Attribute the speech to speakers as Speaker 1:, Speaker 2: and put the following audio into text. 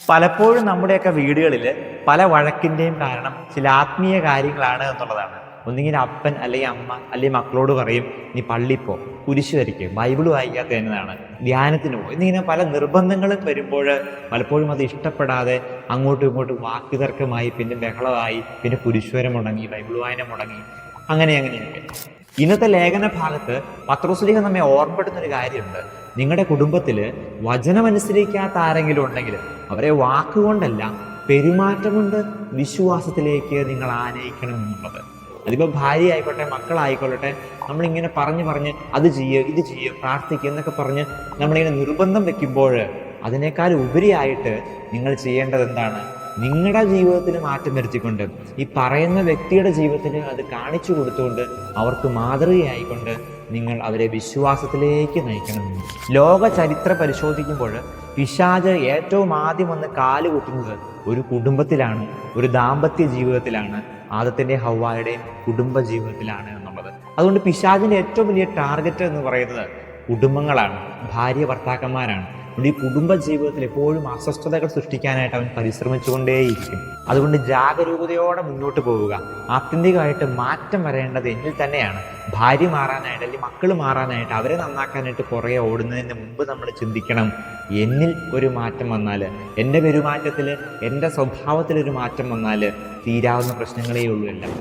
Speaker 1: പലപ്പോഴും നമ്മുടെയൊക്കെ വീടുകളിൽ പല വഴക്കിൻ്റെയും കാരണം ചില ആത്മീയ കാര്യങ്ങളാണ് എന്നുള്ളതാണ്. ഒന്നിങ്ങനെ അപ്പൻ അല്ലെങ്കിൽ അമ്മ അല്ലെങ്കിൽ മക്കളോട് പറയും, നീ പള്ളിയിൽ പോ, കുരിശ് വരയ്ക്കും, ബൈബിൾ വായിക്കാത്ത എന്നതാണ്, ധ്യാനത്തിന് പോ, എന്നിങ്ങനെ പല നിർബന്ധങ്ങളും വരുമ്പോൾ പലപ്പോഴും അത് ഇഷ്ടപ്പെടാതെ അങ്ങോട്ടും ഇങ്ങോട്ടും വാക്കുതർക്കമായി, പിന്നെ ബഹളമായി, പിന്നെ കുരിശുവര മുടങ്ങി, ബൈബിൾ വായന മുടങ്ങി, അങ്ങനെയൊക്കെ. ഇന്നത്തെ ലേഖന ഭാഗത്ത് പത്രോസ്ലീഹ നമ്മെ ഓർമ്മപ്പെടുത്തുന്ന ഒരു കാര്യമുണ്ട്. നിങ്ങളുടെ കുടുംബത്തിൽ വചനമനുസരിക്കാത്ത ആരെങ്കിലും ഉണ്ടെങ്കിൽ അവരെ വാക്കുകൊണ്ടല്ല, പെരുമാറ്റം കൊണ്ട് വിശ്വാസത്തിലേക്ക് നിങ്ങൾ ആനയിക്കണം എന്നുള്ളത്. അതിപ്പോൾ ഭാര്യ ആയിക്കോട്ടെ, മക്കളായിക്കൊള്ളട്ടെ, നമ്മളിങ്ങനെ പറഞ്ഞ് അത് ചെയ്യുക, ഇത് ചെയ്യുക, പ്രാർത്ഥിക്കുക എന്നൊക്കെ പറഞ്ഞ് നമ്മളിങ്ങനെ നിർബന്ധം വെക്കുമ്പോൾ അതിനേക്കാൾ ഉപരിയായിട്ട് നിങ്ങൾ ചെയ്യേണ്ടത് എന്താണ്? നിങ്ങളുടെ ജീവിതത്തിൽ മാറ്റം വരുത്തിക്കൊണ്ട്, ഈ പറയുന്ന വ്യക്തിയുടെ ജീവിതത്തിൽ അത് കാണിച്ചു കൊടുത്തുകൊണ്ട്, അവർക്ക് മാതൃകയായിക്കൊണ്ട് നിങ്ങൾ അവരെ വിശ്വാസത്തിലേക്ക് നയിക്കണം. ലോക ചരിത്രം പരിശോധിക്കുമ്പോൾ പിശാച് ഏറ്റവും ആദ്യം വന്ന് കാലുകുത്തുന്നത് ഒരു കുടുംബത്തിലാണ്, ഒരു ദാമ്പത്യ ജീവിതത്തിലാണ്, ആദത്തിൻ്റെ ഹവ്വായുടെയും കുടുംബ ജീവിതത്തിലാണ് എന്നുള്ളത്. അതുകൊണ്ട് പിശാചിൻ്റെ ഏറ്റവും വലിയ ടാർഗറ്റ് എന്ന് പറയുന്നത് കുടുംബങ്ങളാണ്, ഭാര്യ ഭർത്താക്കന്മാരാണ്. ഈ കുടുംബ ജീവിതത്തിൽ എപ്പോഴും അസ്വസ്ഥതകൾ സൃഷ്ടിക്കാനായിട്ട് അവൻ പരിശ്രമിച്ചുകൊണ്ടേയിരിക്കും. അതുകൊണ്ട് ജാഗരൂകതയോടെ മുന്നോട്ട് പോവുക. ആത്യന്തികമായിട്ട് മാറ്റം വരേണ്ടത് എന്നിൽ തന്നെയാണ്. ഭാര്യ മാറാനായിട്ട് അല്ലെങ്കിൽ മക്കൾ മാറാനായിട്ട്, അവരെ നന്നാക്കാനായിട്ട് പുറകെ ഓടുന്നതിന് മുമ്പ് നമ്മൾ ചിന്തിക്കണം, എന്നിൽ ഒരു മാറ്റം വന്നാൽ, എൻ്റെ പെരുമാറ്റത്തിൽ, എൻ്റെ സ്വഭാവത്തിലൊരു മാറ്റം വന്നാൽ തീരാവുന്ന പ്രശ്നങ്ങളേ ഉള്ളൂ എല്ലാം.